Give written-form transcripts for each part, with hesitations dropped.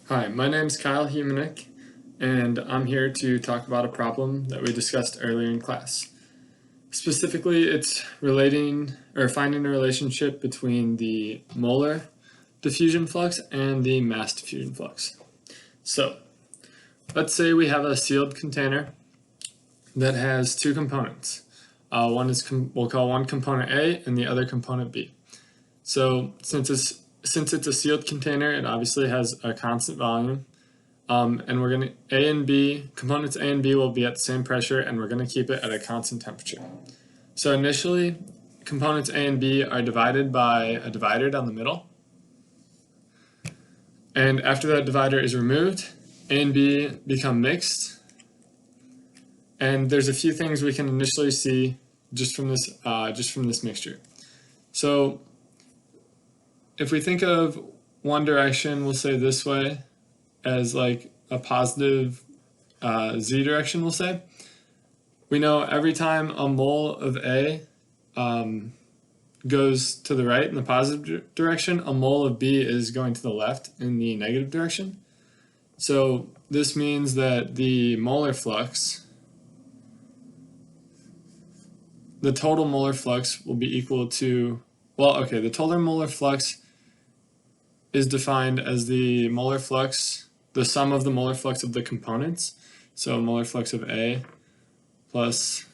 Hi, my name is Kyle Humenik, and I'm here to talk about a problem that we discussed earlier in class. Specifically, it's relating or finding a relationship between the molar diffusion flux and the mass diffusion flux. So, let's say we have a sealed container that has two components. We'll call one component A and the other component B. So, since it's a sealed container, it obviously has a constant volume. And we're going to, components A and B will be at the same pressure, and we're going to keep it at a constant temperature. So initially, components A and B are divided by a divider down the middle. And after that divider is removed, A and B become mixed. And there's a few things we can initially see just from this mixture. So if we think of one direction, we'll say this way, as like a positive z direction, we'll say. We know every time a mole of A goes to the right in the positive direction, a mole of B is going to the left in the negative direction. So this means that the molar flux, the total molar flux will be equal to, the total molar flux is defined as the molar flux, the sum of the molar flux of the components. So molar flux of A plus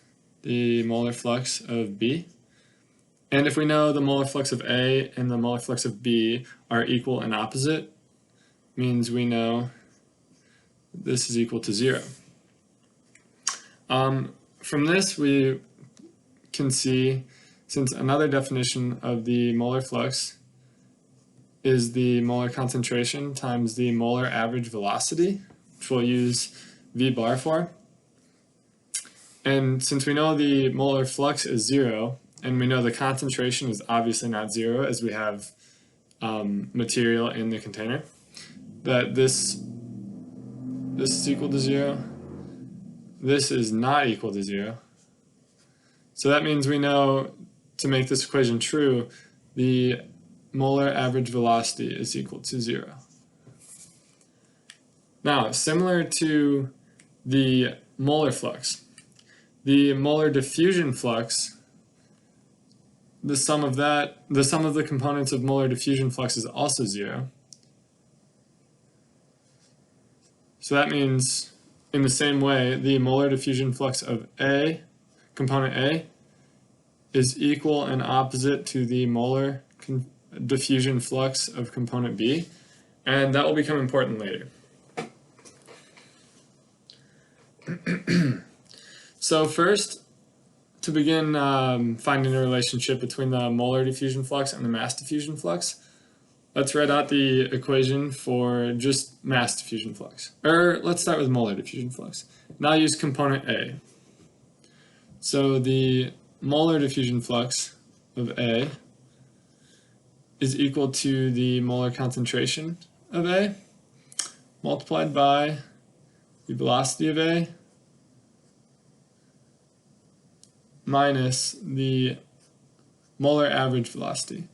the molar flux of B. And if we know the molar flux of A and the molar flux of B are equal and opposite, means we know this is equal to 0. From this we can see, since another definition of the molar flux is the molar concentration times the molar average velocity, which we'll use V bar for. And since we know the molar flux is 0, and we know the concentration is obviously not 0 as we have material in the container, that this is equal to 0, this is not equal to 0. So that means we know, to make this equation true, the molar average velocity is equal to 0. Now, similar to the molar flux, the molar diffusion flux, the sum of the components of molar diffusion flux is also 0. So that means, in the same way, the molar diffusion flux of A, component A, is equal and opposite to the molar diffusion flux of component B, and that will become important later. So first, to begin finding a relationship between the molar diffusion flux and the mass diffusion flux, let's write out the equation for just mass diffusion flux. Or let's start with molar diffusion flux. And I'll use component A. So the molar diffusion flux of A is equal to the molar concentration of A multiplied by the velocity of A minus the molar average velocity,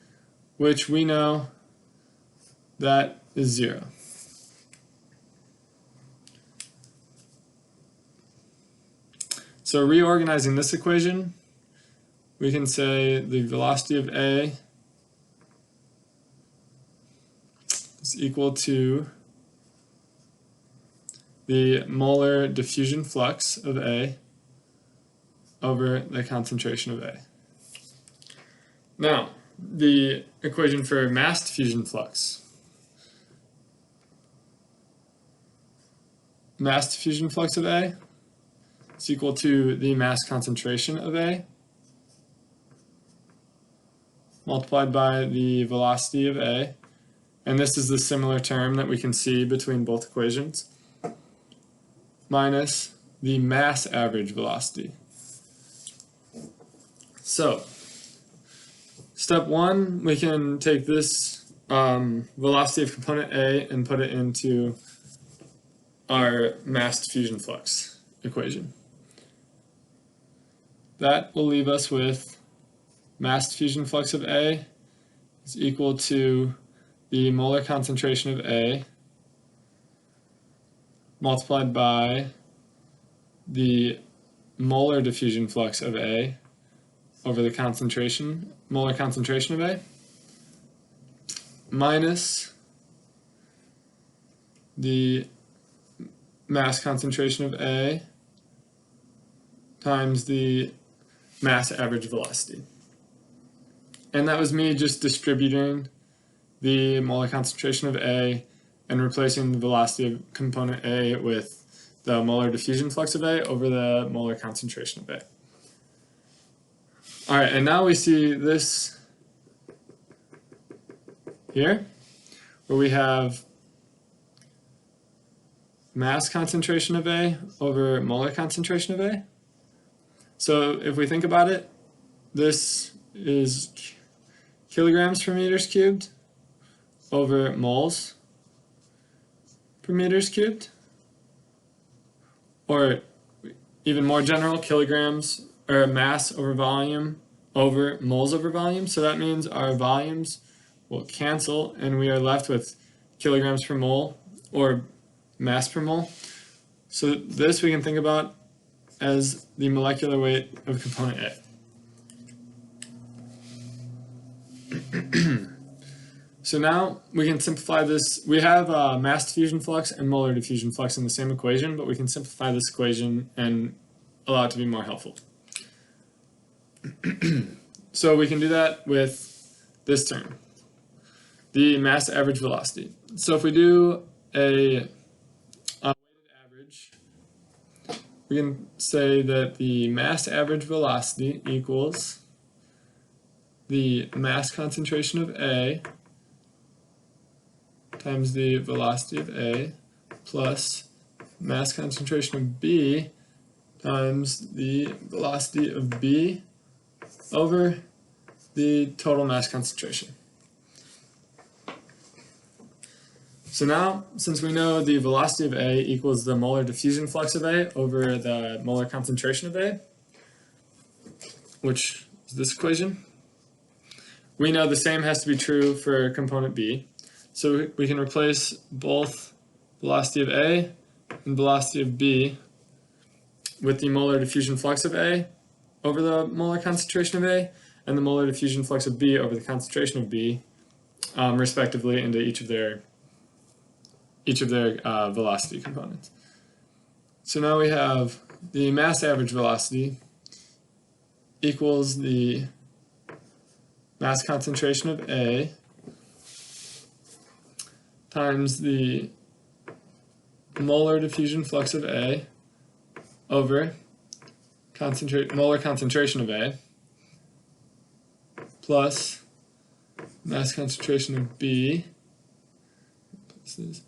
which we know that is 0. So reorganizing this equation, we can say the velocity of A is equal to the molar diffusion flux of A over the concentration of A. Now, the equation for mass diffusion flux. Mass diffusion flux of A is equal to the mass concentration of A multiplied by the velocity of A. And this is the similar term that we can see between both equations, minus the mass average velocity. So, step 1, we can take this velocity of component A and put it into our mass diffusion flux equation. That will leave us with mass diffusion flux of A is equal to the molar concentration of A multiplied by the molar diffusion flux of A over the molar concentration of A, minus the mass concentration of A times the mass average velocity. And that was me just distributing the molar concentration of A and replacing the velocity of component A with the molar diffusion flux of A over the molar concentration of A. Alright, and now we see this here, where we have mass concentration of A over molar concentration of A. So if we think about it, this is kilograms per meters cubed over moles per meters cubed, or even more general, kilograms or mass over volume over moles over volume. So that means our volumes will cancel and we are left with kilograms per mole or mass per mole. So this we can think about as the molecular weight of component A. So now we can simplify this. We have mass diffusion flux and molar diffusion flux in the same equation, but we can simplify this equation and allow it to be more helpful. So we can do that with this term, the mass average velocity. So if we do a weighted average, we can say that the mass average velocity equals the mass concentration of A times the velocity of A plus mass concentration of B times the velocity of B over the total mass concentration. So now, since we know the velocity of A equals the molar diffusion flux of A over the molar concentration of A, which is this equation, we know the same has to be true for component B. So we can replace both velocity of A and velocity of B with the molar diffusion flux of A over the molar concentration of A and the molar diffusion flux of B over the concentration of B, respectively, into each of their velocity components. So now we have the mass average velocity equals the mass concentration of A times the molar diffusion flux of A over molar concentration of A plus mass concentration of B times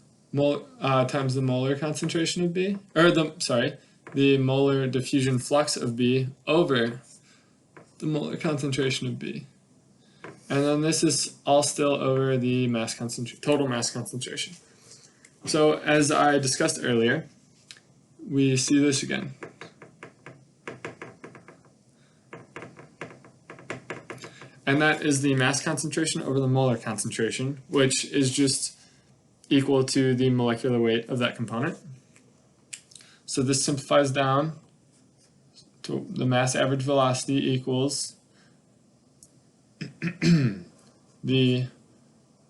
the molar concentration of B, or the molar diffusion flux of B over the molar concentration of B. And then this is all still over the total mass concentration. So as I discussed earlier, we see this again. And that is the mass concentration over the molar concentration, which is just equal to the molecular weight of that component. So this simplifies down to the mass average velocity equals the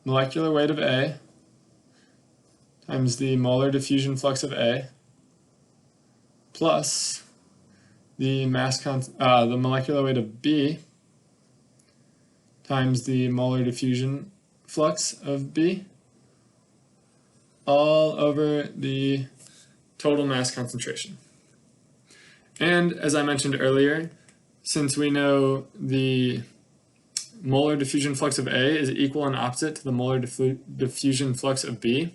molecular weight of A times the molar diffusion flux of A plus the the molecular weight of B times the molar diffusion flux of B, all over the total mass concentration. And as I mentioned earlier, since we know the molar diffusion flux of A is equal and opposite to the molar diffusion flux of B,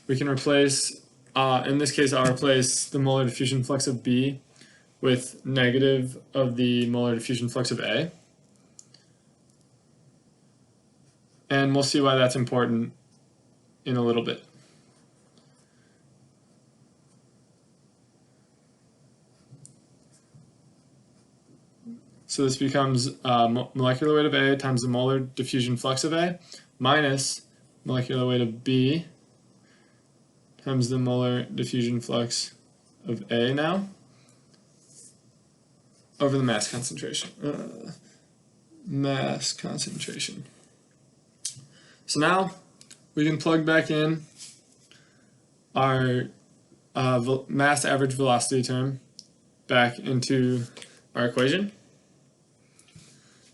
we can replace, in this case I'll replace the molar diffusion flux of B with negative of the molar diffusion flux of A. And we'll see why that's important in a little bit. So this becomes molecular weight of A times the molar diffusion flux of A minus molecular weight of B times the molar diffusion flux of A now over the mass concentration. So now we can plug back in our mass average velocity term back into our equation.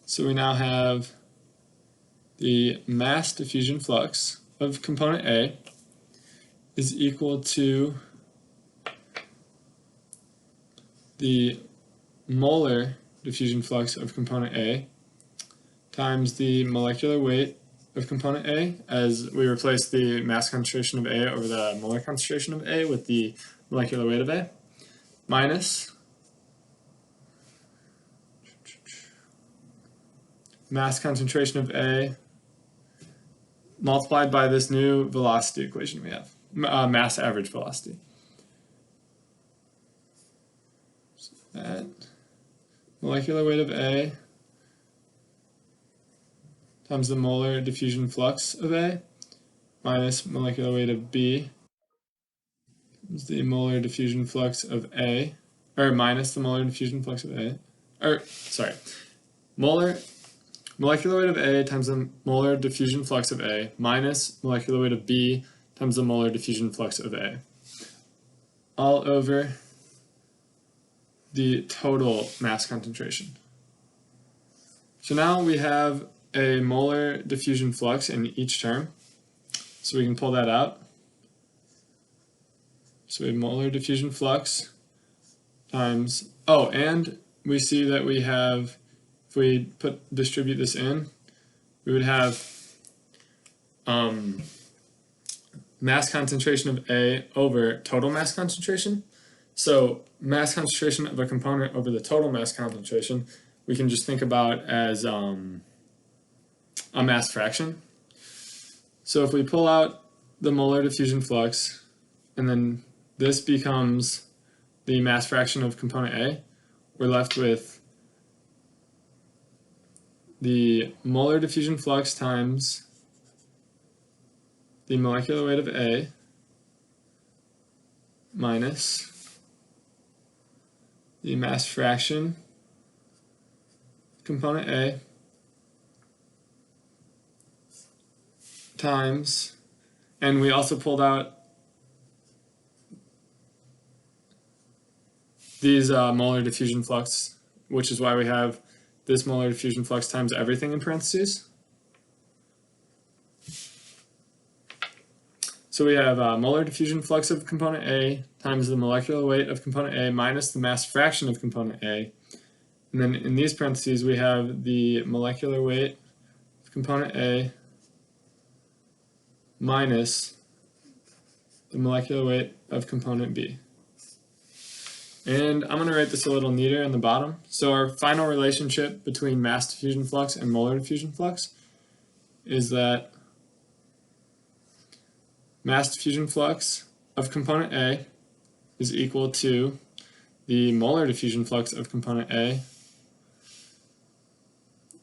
So we now have the mass diffusion flux of component A is equal to the molar diffusion flux of component A times the molecular weight of component A, as we replace the mass concentration of A over the molar concentration of A with the molecular weight of A, minus mass concentration of A multiplied by this new velocity equation we have, mass average velocity. So that molecular weight of A times the molar diffusion flux of A minus molecular weight of B is the molar diffusion flux of A, or minus the molar diffusion flux of A, molecular weight of A times the molar diffusion flux of A minus molecular weight of B times the molar diffusion flux of A, all over the total mass concentration. So now we have a molar diffusion flux in each term, so we can pull that out. So we have molar diffusion flux times, and we see that we have, if we distribute this in, we would have mass concentration of A over total mass concentration. So mass concentration of a component over the total mass concentration, we can just think about as a mass fraction. So if we pull out the molar diffusion flux, and then this becomes the mass fraction of component A, we're left with the molar diffusion flux times the molecular weight of A minus the mass fraction component A times, and we also pulled out these molar diffusion flux, which is why we have this molar diffusion flux times everything in parentheses. So we have molar diffusion flux of component A times the molecular weight of component A minus the mass fraction of component A. And then in these parentheses we have the molecular weight of component A minus the molecular weight of component B. And I'm going to write this a little neater in the bottom. So our final relationship between mass diffusion flux and molar diffusion flux is that mass diffusion flux of component A is equal to the molar diffusion flux of component A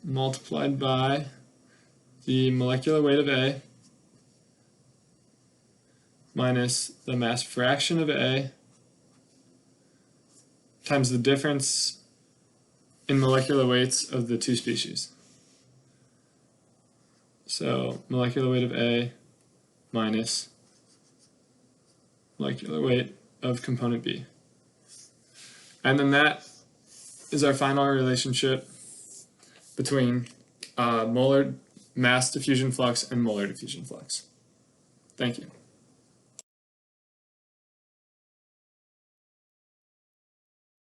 multiplied by the molecular weight of A minus the mass fraction of A times the difference in molecular weights of the two species. So molecular weight of A minus molecular weight of component B. And then that is our final relationship between molar mass diffusion flux and molar diffusion flux. Thank you.